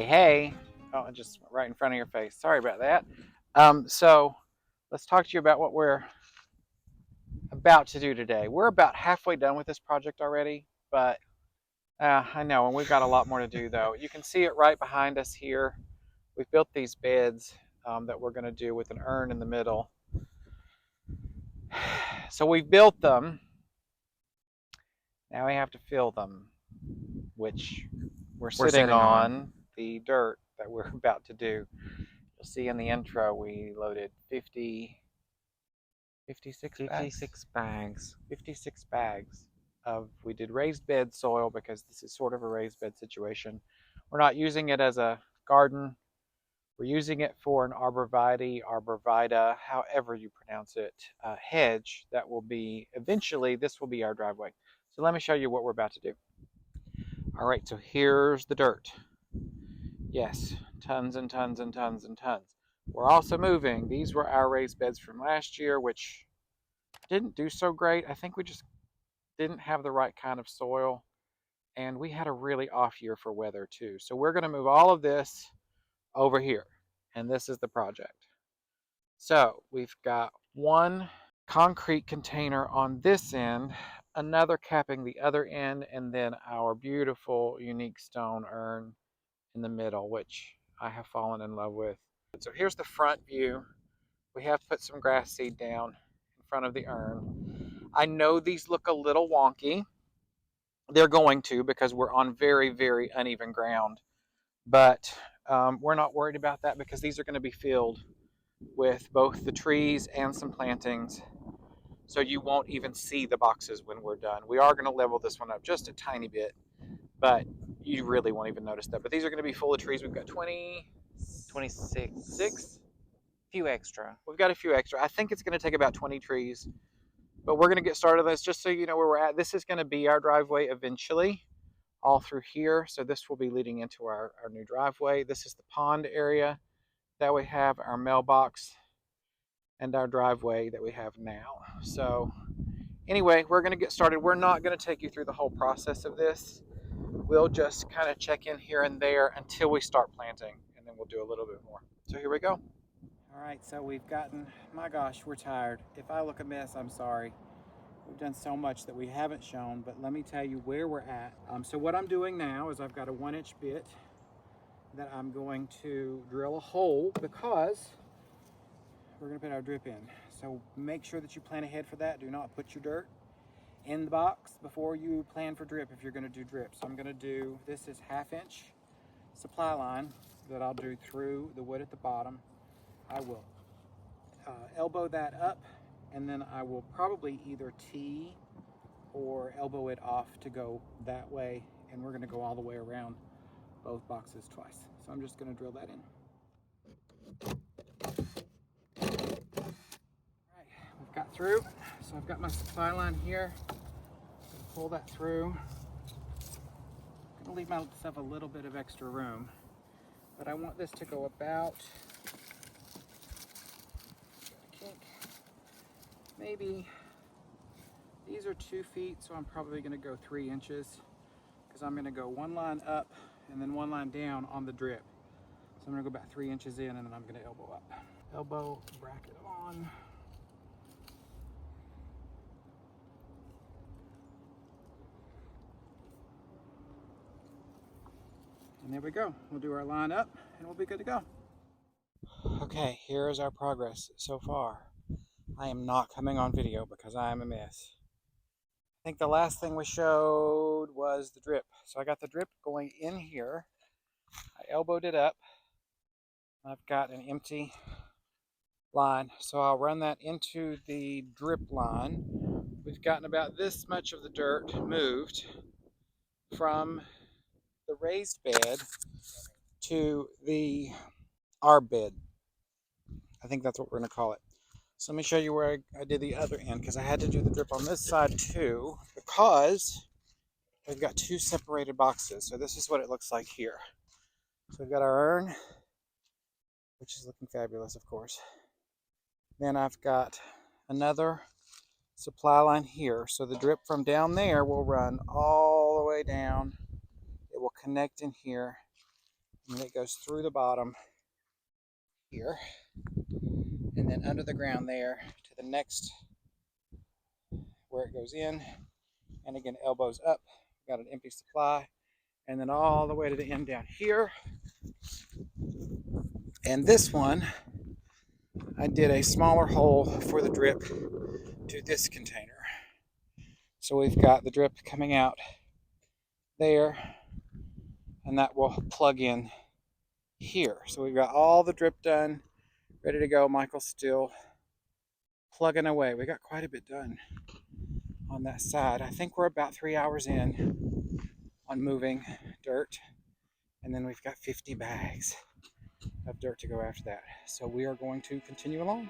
Hey. Oh, just right in front of your face. Sorry about that. So let's talk to you about what we're about to do today. We're about halfway done with this project already, but I know, and we've got a lot more to do though. You can see it right behind us here. We've built these beds that we're going to do with an urn in the middle. So we've built them. Now we have to fill them, which we're sitting on the dirt that we're about to do. You'll see in the intro we loaded 56 bags. 56 bags of, we did raised bed soil because this is sort of a raised bed situation. We're not using it as a garden. We're using it for an arborvitae, however you pronounce it, hedge that will be, eventually, this will be our driveway. So let me show you what we're about to do. All right, so here's the dirt. Yes, tons and tons and tons and tons. We're also moving. These were our raised beds from last year, which didn't do so great. I think we just didn't have the right kind of soil, and we had a really off year for weather too. So we're going to move all of this over here, and this is the project. So we've got one concrete container on this end, another capping the other end, and then our beautiful unique stone urn in the middle, which I have fallen in love with. So here's the front view. We have put some grass seed down in front of the urn. I know these look a little wonky. They're going to, because we're on very, very uneven ground. But we're not worried about that because these are going to be filled with both the trees and some plantings. So you won't even see the boxes when we're done. We are going to level this one up just a tiny bit, but you really won't even notice that. But these are going to be full of trees. We've got 26. Few extra. We've got a few extra. I think it's going to take about 20 trees, but we're going to get started on this just so you know where we're at. This is going to be our driveway eventually, all through here. So this will be leading into our new driveway. This is the pond area that we have, our mailbox, and our driveway that we have now. So anyway, we're going to get started. We're not going to take you through the whole process of this. We'll just kind of check in here and there until we start planting, and then we'll do a little bit more. So here we go. All right, so we've gotten, my gosh, we're tired. If I look a mess, I'm sorry. We've done so much that we haven't shown, but let me tell you where we're at. So what I'm doing now is I've got a 1-inch bit that I'm going to drill a hole because we're going to put our drip in. So make sure that you plan ahead for that. Do not put your dirt in the box before you plan for drip if you're going to do drip. So I'm going to do, this is 1/2-inch supply line that I'll do through the wood at the bottom. I will elbow that up, and then I will probably either tee or elbow it off to go that way, and we're going to go all the way around both boxes twice. So I'm just going to drill that in. All right, we've got through. So I've got my supply line here. Pull that through. I'm going to leave myself a little bit of extra room, but I want this to go about, maybe, these are 2 feet, so I'm probably going to go 3 inches because I'm going to go one line up and then one line down on the drip. So I'm going to go about 3 inches in, and then I'm going to elbow up. Elbow bracket on. And there we go. We'll do our line up and we'll be good to go. Okay, here's our progress so far. I am not coming on video because I am a mess. I think the last thing we showed was the drip. So I got the drip going in here. I elbowed it up. I've got an empty line, so I'll run that into the drip line. We've gotten about this much of the dirt moved from the raised bed to the arb bed. I think that's what we're going to call it. So let me show you where I did the other end, because I had to do the drip on this side too, because we've got 2 separated boxes. So this is what it looks like here. So we've got our urn, which is looking fabulous, of course. Then I've got another supply line here. So the drip from down there will run all the way down. It will connect in here, And it goes through the bottom here, and then under the ground there to the next where it goes in, and again elbows up. Got an empty supply, and then all the way to the end down here. And this one, I did a smaller hole for the drip to this container. So we've got the drip coming out there, and that will plug in here. So we've got all the drip done, ready to go. Michael's still plugging away. We got quite a bit done on that side. I think we're about 3 hours in on moving dirt, and then we've got 50 bags of dirt to go after that. So we are going to continue along.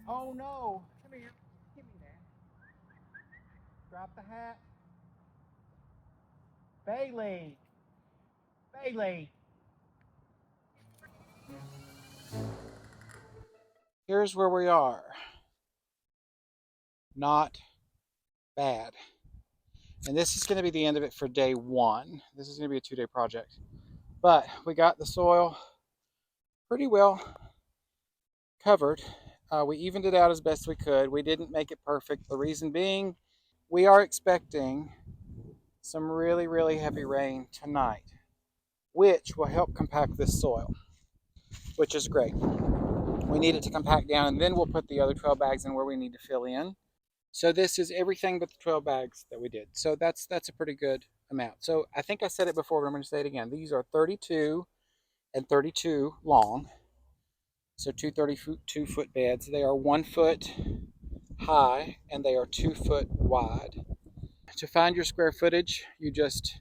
Oh no, come here, give me that. Drop the hat. Bailey, Bailey. Here's where we are. Not bad. And this is going to be the end of it for day one. This is going to be a 2-day project. But we got the soil pretty well covered. We evened it out as best we could. We didn't make it perfect. The reason being, we are expecting some really, really heavy rain tonight, which will help compact this soil, which is great. We need it to compact down, and then we'll put the other 12 bags in where we need to fill in. So this is everything but the 12 bags that we did. So that's a pretty good amount. So I think I said it before, but I'm going to say it again. These are 32 and 32 long. So two 32-foot beds. They are 1 foot high and they are 2 foot wide. To find your square footage, you just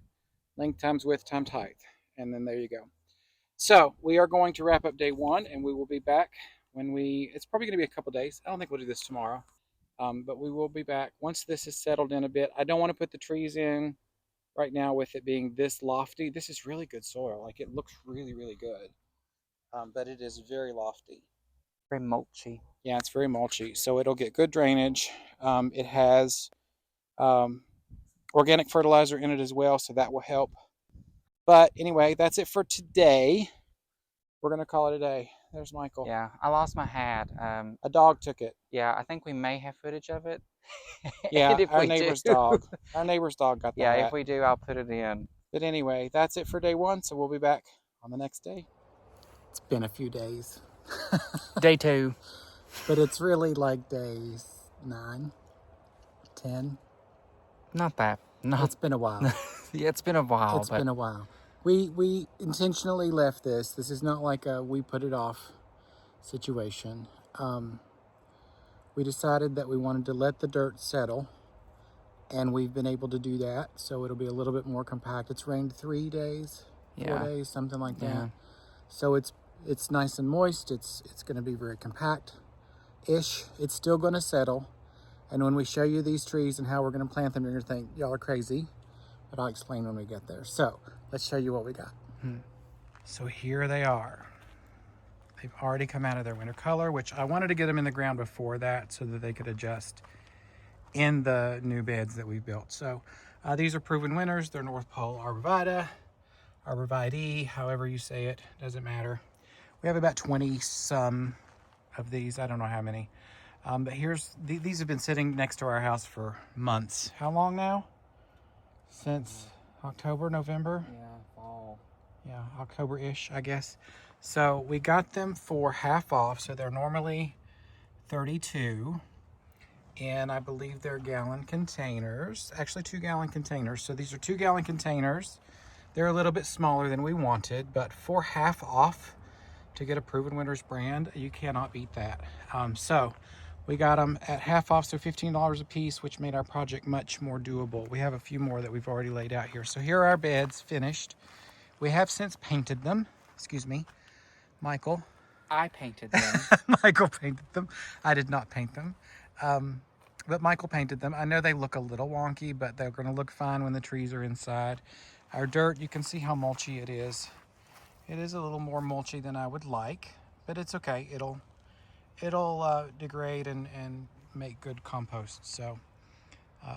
length times width times height, and then there you go. So we are going to wrap up day one, and we will be back when it's probably going to be a couple days. I don't think we'll do this tomorrow, but we will be back once this is settled in a bit. I don't want to put the trees in right now with it being this lofty. This is really good soil. Like, it looks really, really good, but it is very lofty. Very mulchy. Yeah, it's very mulchy, so it'll get good drainage. It has organic fertilizer in it as well, so that will help. But anyway, that's it for today. We're going to call it a day. There's Michael. Yeah, I lost my hat. A dog took it. Yeah, I think we may have footage of it. Yeah, our neighbor's dog. Our neighbor's dog got the hat. Yeah, if we do, I'll put it in. But anyway, that's it for day one, so we'll be back on the next day. It's been a few days. Day 2. But it's really like days 9, 10. Not that. No. It's been a while. Yeah, it's been a while. It's been a while. We intentionally left this. This is not like a we put it off situation. We decided that we wanted to let the dirt settle, and we've been able to do that. So it'll be a little bit more compact. It's rained 3 days, 4 days, something like that. Yeah. So it's nice and moist. It's going to be very compact-ish. It's still going to settle. And when we show you these trees and how we're going to plant them, you're going to think, y'all are crazy. But I'll explain when we get there. So let's show you what we got. So here they are. They've already come out of their winter color, which I wanted to get them in the ground before that so that they could adjust in the new beds that we built. So these are proven winners. They're North Pole Arborvitae, Arborvitae, however you say it, doesn't matter. We have about 20 some of these. I don't know how many. But these have been sitting next to our house for months. How long now? Since October, November? Yeah, fall. Yeah, October-ish, I guess. So we got them for half off. So they're normally 32. And I believe they're gallon containers, actually 2-gallon containers. So these are 2-gallon containers. They're a little bit smaller than we wanted, but for half off to get a Proven Winners brand, you cannot beat that. So we got them at half off, so $15 a piece, which made our project much more doable. We have a few more that we've already laid out here. So here are our beds finished. We have since painted them. Excuse me, Michael. I painted them. Michael painted them. I did not paint them. But Michael painted them. I know they look a little wonky, but they're going to look fine when the trees are inside. Our dirt, you can see how mulchy it is. It is a little more mulchy than I would like, but it's okay. It'll degrade and make good compost. So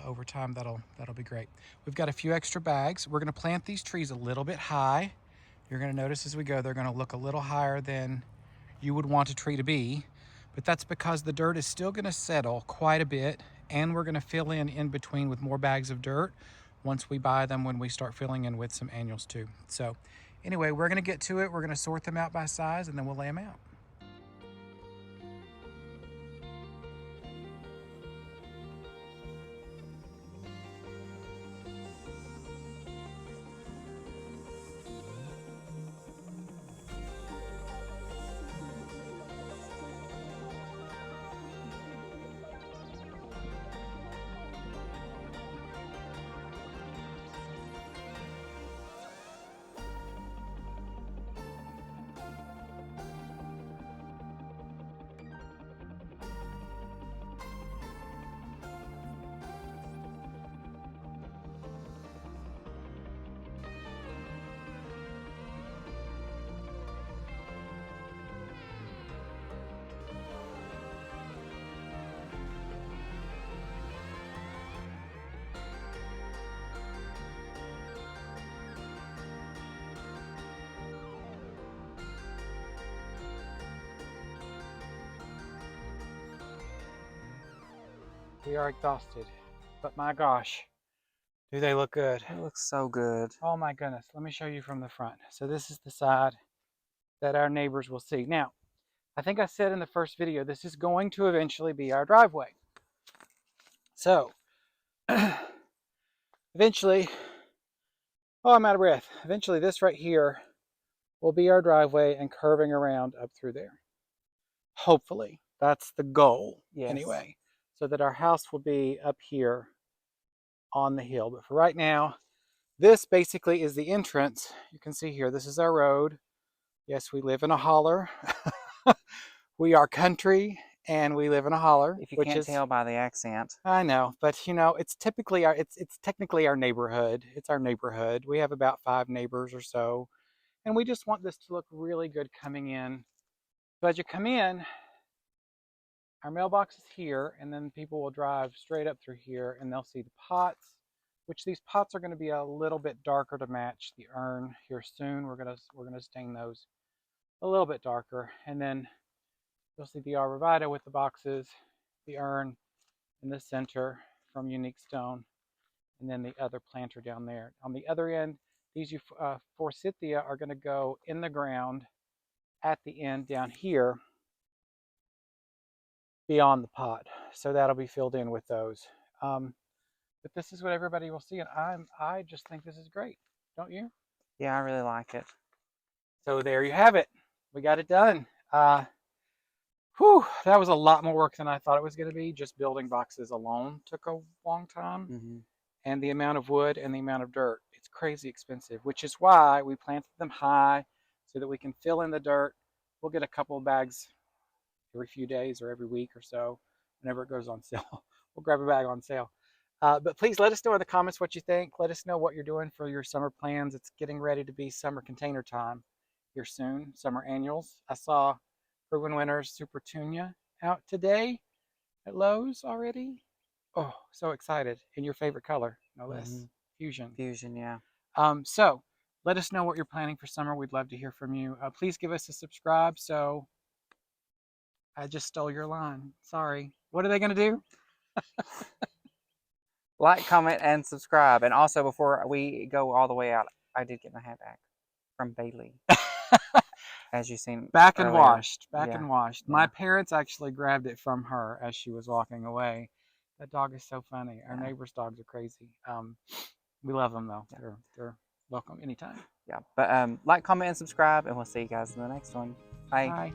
over time, that'll be great. We've got a few extra bags. We're going to plant these trees a little bit high. You're going to notice as we go, they're going to look a little higher than you would want a tree to be, but that's because the dirt is still going to settle quite a bit, and we're going to fill in between with more bags of dirt once we buy them, when we start filling in with some annuals too. So anyway, we're going to get to it. We're going to sort them out by size, and then we'll lay them out. We are exhausted, but my gosh, do they look good. It looks so good. Oh my goodness, let me show you from the front. So this is the side that our neighbors will see. Now, I think I said in the first video, this is going to eventually be our driveway. So, eventually, oh, I'm out of breath. Eventually this right here will be our driveway and curving around up through there. Hopefully, that's the goal. Yes. Anyway, so that our house will be up here on the hill. But for right now, this basically is the entrance. You can see here, this is our road. Yes, we live in a holler. We are country and we live in a holler. If you can't tell by the accent. I know, but you know, it's typically it's technically our neighborhood. It's our neighborhood. We have about 5 neighbors or so, and we just want this to look really good coming in. So as you come in, our mailbox is here, and then people will drive straight up through here and they'll see the pots, which these pots are going to be a little bit darker to match the urn here soon. We're gonna stain those a little bit darker, and then you'll see the Arborvitae with the boxes, the urn in the center from Unique Stone, and then the other planter down there. On the other end, these Forsythia are going to go in the ground at the end down here beyond the pot. So that'll be filled in with those. But this is what everybody will see, and I just think this is great. Don't you? Yeah, I really like it. So there you have it. We got it done. Whew, that was a lot more work than I thought it was going to be. Just building boxes alone took a long time. Mm-hmm. And the amount of wood and the amount of dirt, it's crazy expensive, which is why we planted them high so that we can fill in the dirt. We'll get a couple of bags every few days or every week or so whenever it goes on sale. We'll grab a bag on sale. But please let us know in the comments what you think. Let us know what you're doing for your summer plans. It's getting ready to be summer container time here soon, summer annuals. I saw Proven Winners Super Tunia out today at Lowe's already. Oh, so excited. In your favorite color, no less. Mm-hmm. Fusion. Fusion, yeah. So let us know what you're planning for summer. We'd love to hear from you. Please give us a subscribe. So I just stole your line. Sorry. What are they going to do? Like, comment, and subscribe. And also, before we go all the way out, I did get my hat back from Bailey. as you seen Back and earlier. washed. Back Yeah. and washed. Yeah. My parents actually grabbed it from her as she was walking away. That dog is so funny. Our Yeah. neighbors' dogs are crazy. We love them though. Yeah. They're welcome anytime. Yeah. But like, comment, and subscribe, and we'll see you guys in the next one. Bye. Bye.